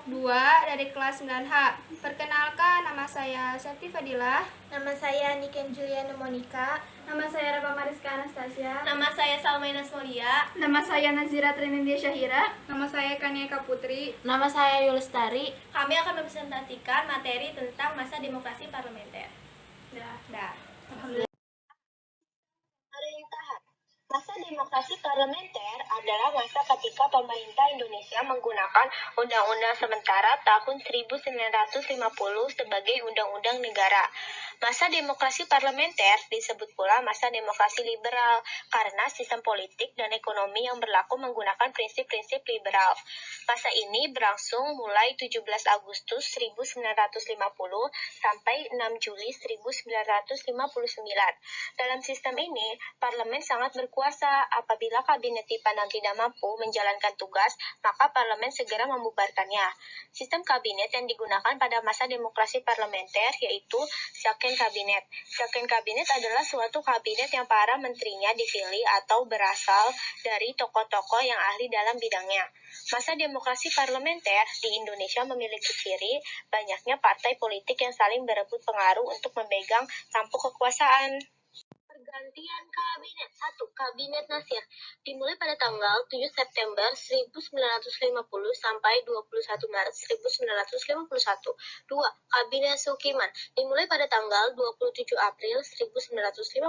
2 dari kelas 9H. Perkenalkan, nama saya Septi Fadilah. Nama saya Niken Juliana Monika. Nama saya Raba Mariska Anastasia. Nama saya Salmaina Solia. Nama saya Nazira Trinindia Syahira. Nama saya Kanieka Putri. Nama saya Yulestari. Kami akan mempresentasikan materi tentang masa demokrasi parlementer. Alhamdulillah. Pemerintahan. Masa demokrasi parlementer adalah masa ketika pemerintah Indonesia menggunakan Undang-Undang Sementara tahun 1950 sebagai undang-undang negara. Masa demokrasi parlementer disebut pula masa demokrasi liberal karena sistem politik dan ekonomi yang berlaku menggunakan prinsip-prinsip liberal. Masa ini berlangsung mulai 17 Agustus 1950 sampai 6 Juli 1959. Dalam sistem ini, parlemen sangat berkuasa. Apabila kabinet dipandang tidak mampu menjalankan tugas, maka parlemen segera membubarkannya. Sistem kabinet yang digunakan pada masa demokrasi parlementer yaitu Second Kabinet. Second Kabinet adalah suatu kabinet yang para menterinya dipilih atau berasal dari tokoh-tokoh yang ahli dalam bidangnya. Masa demokrasi parlementer di Indonesia memiliki ciri banyaknya partai politik yang saling berebut pengaruh untuk memegang tampuk kekuasaan. Pergantian Kabinet. 1. Kabinet Nasir dimulai pada tanggal 7 September 1950 sampai 21 Maret 1951. 2. Kabinet Sukiman dimulai pada tanggal 27 April 1951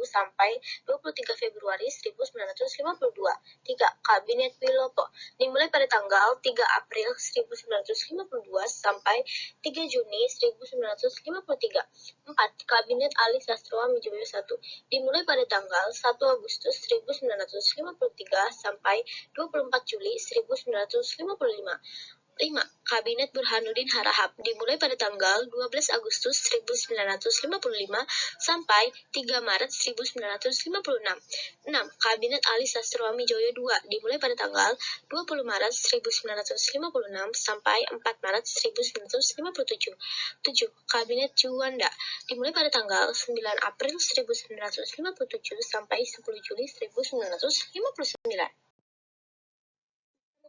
sampai 23 Februari 1952. 3. Kabinet Wilopo dimulai pada tanggal 3 April 1952 sampai 3 Juni 1953. 4. Kabinet Ali Sastroamidjojo I dimulai pada tanggal 1 Agustus 1953 sampai 24 Juli 1955. 5. Kabinet Burhanuddin Harahap dimulai pada tanggal 12 Agustus 1955 sampai 3 Maret 1956. 6. Kabinet Ali Sastroamidjojo II dimulai pada tanggal 20 Maret 1956 sampai 4 Maret 1957. 7. Kabinet Juanda dimulai pada tanggal 9 April 1957 sampai 10 Juli 1959.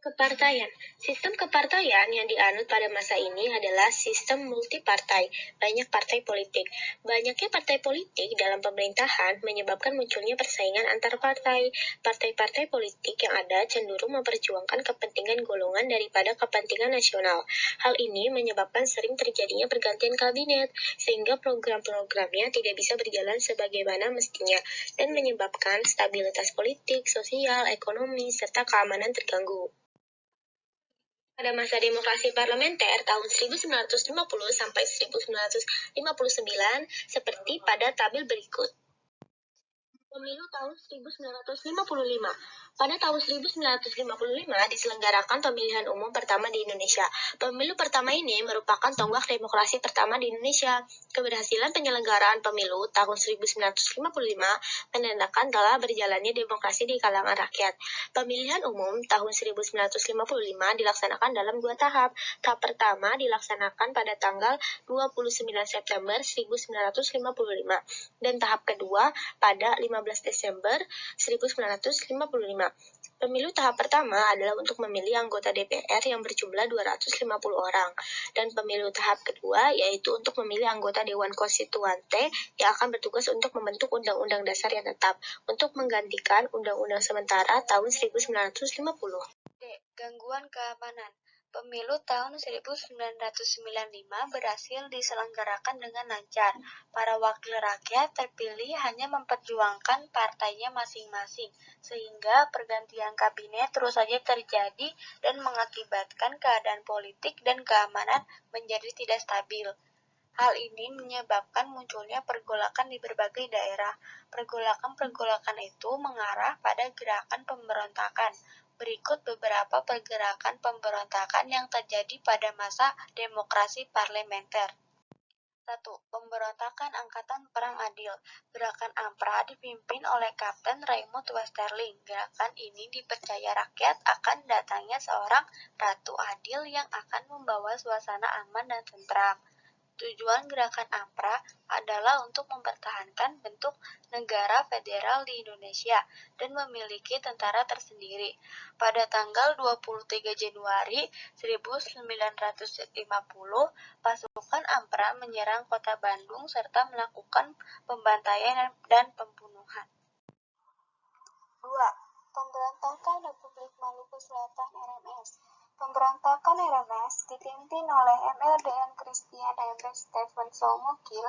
Kepartaian. Sistem kepartaian yang dianut pada masa ini adalah sistem multipartai, banyak partai politik. Banyaknya partai politik dalam pemerintahan menyebabkan munculnya persaingan antar partai. Partai-partai politik yang ada cenderung memperjuangkan kepentingan golongan daripada kepentingan nasional. Hal ini menyebabkan sering terjadinya pergantian kabinet, sehingga program-programnya tidak bisa berjalan sebagaimana mestinya, dan menyebabkan stabilitas politik, sosial, ekonomi, serta keamanan terganggu. Pada masa demokrasi parlementer tahun 1950 sampai 1959 seperti pada tabel berikut. Pemilu tahun 1955. Pada tahun 1955 diselenggarakan pemilihan umum pertama di Indonesia. Pemilu pertama ini merupakan tonggak demokrasi pertama di Indonesia. Keberhasilan penyelenggaraan pemilu tahun 1955 menandakan telah berjalannya demokrasi di kalangan rakyat. Pemilihan umum tahun 1955 dilaksanakan dalam 2 tahap. Tahap pertama dilaksanakan pada tanggal 29 September 1955 dan tahap kedua pada 15 Desember 1955. Pemilu tahap pertama adalah untuk memilih anggota DPR yang berjumlah 250 orang, dan pemilu tahap kedua yaitu untuk memilih anggota Dewan Konstituante yang akan bertugas untuk membentuk Undang-Undang Dasar yang tetap untuk menggantikan Undang-Undang Sementara tahun 1950. D. Gangguan keamanan. Pemilu tahun 1995 berhasil diselenggarakan dengan lancar. Para wakil rakyat terpilih hanya memperjuangkan partainya masing-masing, sehingga pergantian kabinet terus saja terjadi dan mengakibatkan keadaan politik dan keamanan menjadi tidak stabil. Hal ini menyebabkan munculnya pergolakan di berbagai daerah. Pergolakan-pergolakan itu mengarah pada gerakan pemberontakan. Berikut beberapa pergerakan pemberontakan yang terjadi pada masa demokrasi parlementer. 1. Pemberontakan Angkatan Perang Adil. Gerakan AMPRA dipimpin oleh Kapten Raymond Westerling. Gerakan ini dipercaya rakyat akan datangnya seorang Ratu Adil yang akan membawa suasana aman dan tentram. Tujuan gerakan AMPRA adalah untuk mempertahankan bentuk negara federal di Indonesia dan memiliki tentara tersendiri. Pada tanggal 23 Januari 1950, pasukan AMPRA menyerang kota Bandung serta melakukan pembantaian dan pembunuhan. 2. Pemberontakan Republik Maluku Selatan RMS. Pemberontakan RMS dipimpin oleh MLDN Christian Henry Stephen Soumukil.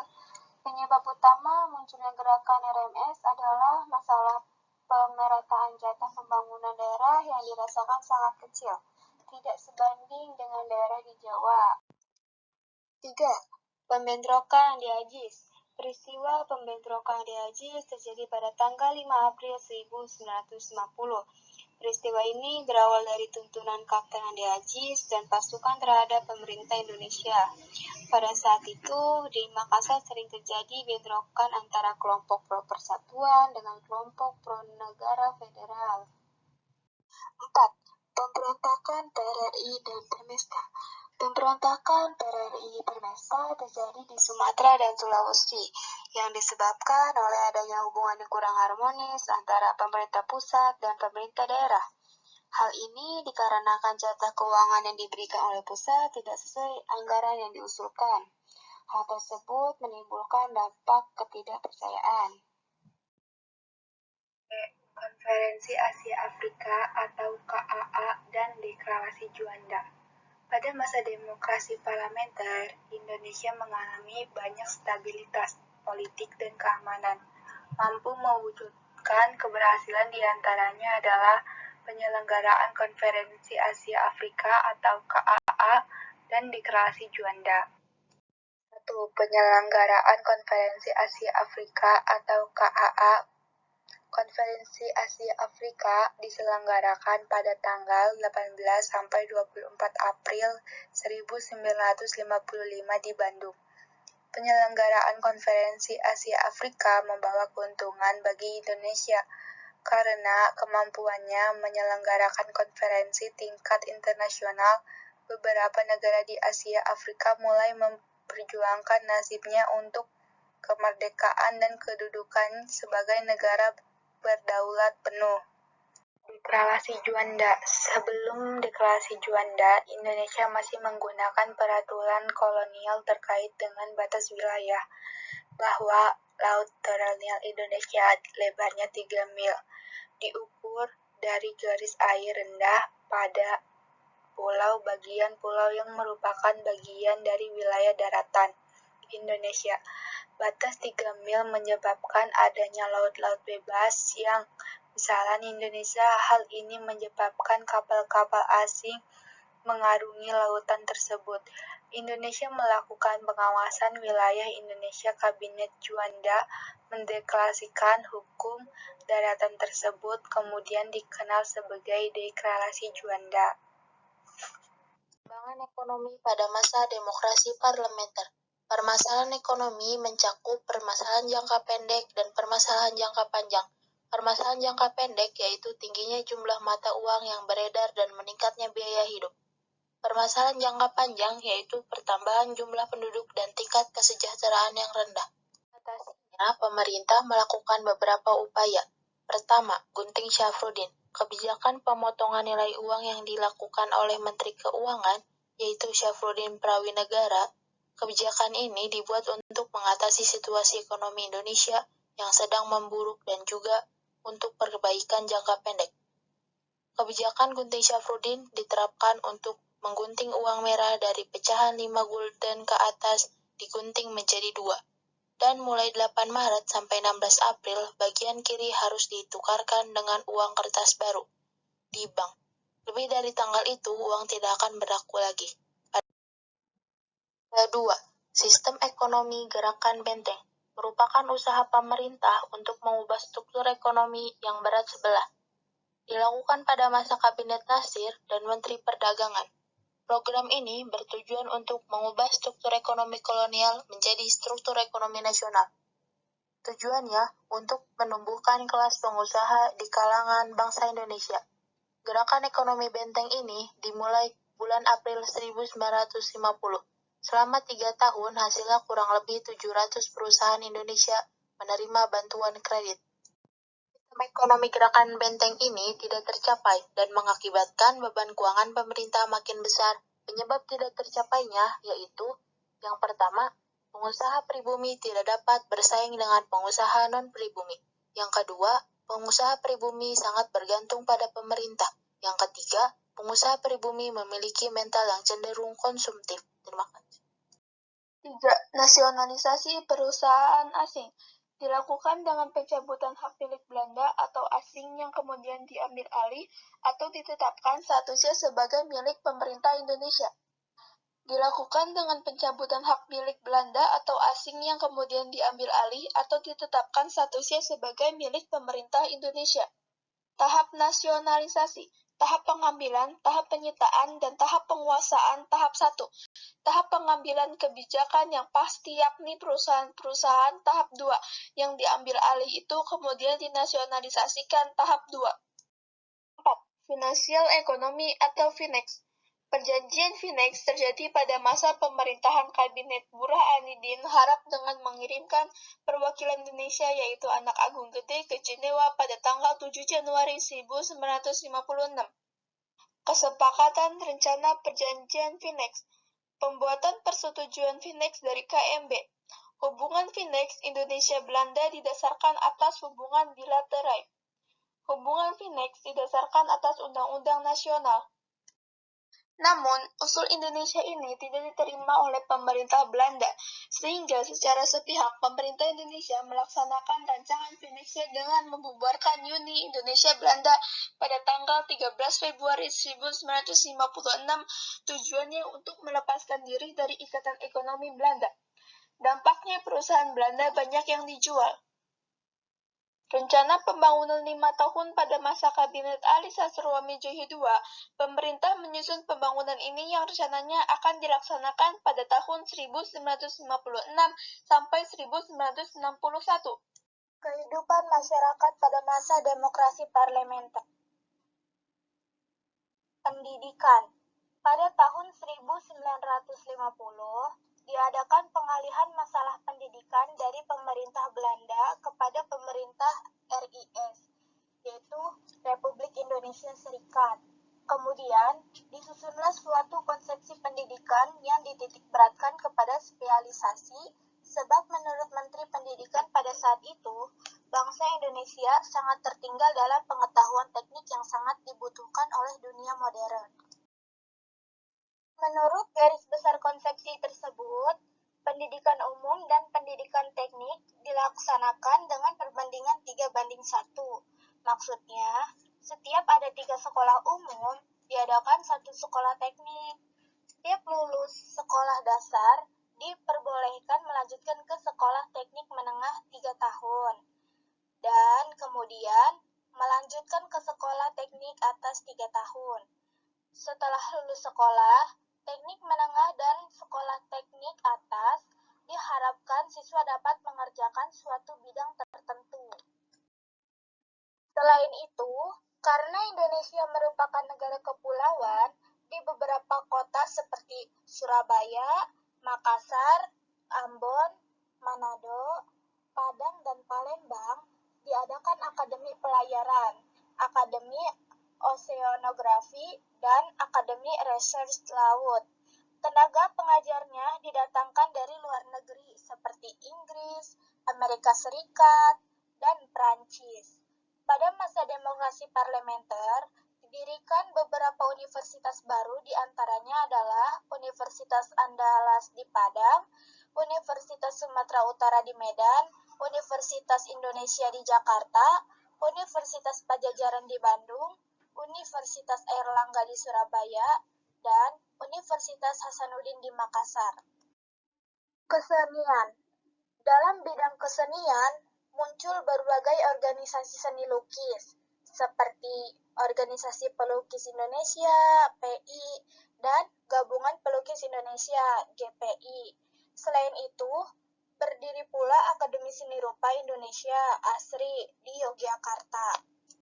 Penyebab utama munculnya gerakan RMS adalah masalah pemerataan jatah pembangunan daerah yang dirasakan sangat kecil, tidak sebanding dengan daerah di Jawa. 3. Pembentrokan di Ajis. Peristiwa pembentrokan di Ajis terjadi pada tanggal 5 April 1950. Peristiwa ini berawal dari tuntunan Kapten Andi Ajis dan pasukan terhadap pemerintah Indonesia. Pada saat itu, di Makassar sering terjadi bentrokan antara kelompok pro-persatuan dengan kelompok pro-negara federal. 4. Pemberontakan PRRI dan Permesta. Pemberontakan PRRI Permesta terjadi di Sumatera dan Sulawesi yang disebabkan oleh adanya hubungan yang kurang harmonis antara pemerintah pusat dan pemerintah daerah. Hal ini dikarenakan jatah keuangan yang diberikan oleh pusat tidak sesuai anggaran yang diusulkan. Hal tersebut menimbulkan dampak ketidakpercayaan. Konferensi Asia Afrika atau KAA dan Deklarasi Juanda. Pada masa demokrasi parlementer, Indonesia mengalami banyak stabilitas politik dan keamanan. Mampu mewujudkan keberhasilan diantaranya adalah penyelenggaraan Konferensi Asia Afrika atau KAA dan Deklarasi Juanda. 1. Penyelenggaraan Konferensi Asia Afrika atau KAA. Konferensi Asia Afrika diselenggarakan pada tanggal 18 sampai 24 April 1955 di Bandung. Penyelenggaraan Konferensi Asia Afrika membawa keuntungan bagi Indonesia karena kemampuannya menyelenggarakan konferensi tingkat internasional. Beberapa negara di Asia Afrika mulai memperjuangkan nasibnya untuk kemerdekaan dan kedudukan sebagai negara berdaulat penuh. Deklarasi Juanda. Sebelum Deklarasi Juanda, Indonesia masih menggunakan peraturan kolonial terkait dengan batas wilayah, bahwa Laut Kolonial Indonesia lebarnya 3 mil, diukur dari garis air rendah pada pulau bagian pulau yang merupakan bagian dari wilayah daratan Indonesia. Batas 3 mil menyebabkan adanya laut-laut bebas yang misalnya Indonesia. Hal ini menyebabkan kapal-kapal asing mengarungi lautan tersebut. Indonesia melakukan pengawasan wilayah Indonesia. Kabinet Juanda mendeklarasikan hukum daratan tersebut, kemudian dikenal sebagai Deklarasi Juanda. Perkembangan ekonomi pada masa demokrasi parlementer. Permasalahan ekonomi mencakup permasalahan jangka pendek dan permasalahan jangka panjang. Permasalahan jangka pendek yaitu tingginya jumlah mata uang yang beredar dan meningkatnya biaya hidup. Permasalahan jangka panjang yaitu pertambahan jumlah penduduk dan tingkat kesejahteraan yang rendah. Atasinya, pemerintah melakukan beberapa upaya. Pertama, Gunting Syafruddin. Kebijakan pemotongan nilai uang yang dilakukan oleh Menteri Keuangan, yaitu Syafruddin Prawinegara. Kebijakan ini dibuat untuk mengatasi situasi ekonomi Indonesia yang sedang memburuk dan juga untuk perbaikan jangka pendek. Kebijakan Gunting Syafruddin diterapkan untuk menggunting uang merah dari pecahan 5 gulden ke atas digunting menjadi 2. Dan mulai 8 Maret sampai 16 April, bagian kiri harus ditukarkan dengan uang kertas baru di bank. Lebih dari tanggal itu, uang tidak akan berlaku lagi. Kedua, sistem ekonomi gerakan benteng merupakan usaha pemerintah untuk mengubah struktur ekonomi yang berat sebelah. Dilakukan pada masa Kabinet Nasir dan Menteri Perdagangan. Program ini bertujuan untuk mengubah struktur ekonomi kolonial menjadi struktur ekonomi nasional. Tujuannya untuk menumbuhkan kelas pengusaha di kalangan bangsa Indonesia. Gerakan ekonomi benteng ini dimulai bulan April 1950. Selama 3 tahun, hasilnya kurang lebih 700 perusahaan Indonesia menerima bantuan kredit. Sistem ekonomi gerakan benteng ini tidak tercapai dan mengakibatkan beban keuangan pemerintah makin besar. Penyebab tidak tercapainya yaitu yang pertama, pengusaha pribumi tidak dapat bersaing dengan pengusaha non-pribumi. Yang kedua, pengusaha pribumi sangat bergantung pada pemerintah. Yang ketiga, pengusaha pribumi memiliki mental yang cenderung konsumtif. Terima kasih. 3. Nasionalisasi perusahaan asing dilakukan dengan pencabutan hak milik Belanda atau asing yang kemudian diambil alih atau ditetapkan statusnya sebagai milik pemerintah Indonesia. Dilakukan dengan pencabutan hak milik Belanda atau asing yang kemudian diambil alih atau ditetapkan statusnya sebagai milik pemerintah Indonesia. Tahap nasionalisasi, tahap pengambilan, tahap penyitaan, dan tahap penguasaan tahap 1. Tahap pengambilan kebijakan yang pasti yakni perusahaan-perusahaan tahap 2 yang diambil alih itu kemudian dinasionalisasikan tahap 2. 4. Financial Economy atau FINEX. Perjanjian FINEX terjadi pada masa pemerintahan Kabinet Burhan Hamidin Harap dengan mengirimkan perwakilan Indonesia yaitu Anak Agung Gede ke Jenewa pada tanggal 7 Januari 1956. Kesepakatan Rencana Perjanjian FINEX. Pembuatan persetujuan FINEX dari KMB. Hubungan FINEX Indonesia-Belanda didasarkan atas hubungan bilateral. Hubungan FINEX didasarkan atas undang-undang nasional. Namun, usul Indonesia ini tidak diterima oleh pemerintah Belanda, sehingga secara sepihak pemerintah Indonesia melaksanakan rancangan FINEX dengan membubarkan Uni Indonesia-Belanda pada tanggal 13 Februari 1956, tujuannya untuk melepaskan diri dari ikatan ekonomi Belanda. Dampaknya perusahaan Belanda banyak yang dijual. Rencana pembangunan 5 tahun pada masa Kabinet Ali Sastroamidjojo II, pemerintah menyusun pembangunan ini yang rencananya akan dilaksanakan pada tahun 1956 sampai 1961. Kehidupan masyarakat pada masa demokrasi parlementer. Pendidikan. Pada tahun 1950, diadakan pengalihan masalah pendidikan dari pemerintah Belanda kepada pemerintah RIS, yaitu Republik Indonesia Serikat. Kemudian, disusunlah suatu konsepsi pendidikan yang dititikberatkan kepada spesialisasi, sebab menurut Menteri Pendidikan pada saat itu, bangsa Indonesia sangat tertinggal dalam pengetahuan teknik yang sangat dibutuhkan oleh dunia modern. Menurut garis besar konsepsi tersebut, pendidikan umum dan pendidikan teknik dilaksanakan dengan perbandingan 3:1. Maksudnya, setiap ada 3 sekolah umum, diadakan 1 sekolah teknik. Setiap lulus sekolah dasar, diperbolehkan melanjutkan ke sekolah teknik menengah 3 tahun. Dan kemudian, melanjutkan ke sekolah teknik atas 3 tahun. Setelah lulus sekolah, teknik menengah dan sekolah teknik atas, diharapkan siswa dapat mengerjakan suatu bidang tertentu. Selain itu, karena Indonesia merupakan negara kepulauan, di beberapa kota seperti Surabaya, Makassar, Ambon, Manado, Padang, dan Palembang, diadakan akademi pelayaran, akademi oceanografi, dan akademi research laut. Tenaga pengajarnya didatangkan dari luar negeri seperti Inggris, Amerika Serikat, dan Prancis. Pada masa demokrasi parlementer, didirikan beberapa universitas baru, diantaranya adalah Universitas Andalas di Padang, Universitas Sumatera Utara di Medan, Universitas Indonesia di Jakarta, Universitas Pajajaran di Bandung, Universitas Airlangga di Surabaya, dan Universitas Hasanuddin di Makassar. Kesenian. Dalam bidang kesenian, muncul berbagai organisasi seni lukis, seperti Organisasi Pelukis Indonesia, PI, dan Gabungan Pelukis Indonesia, GPI. Selain itu, berdiri pula Akademi Seni Rupa Indonesia, ASRI, di Yogyakarta.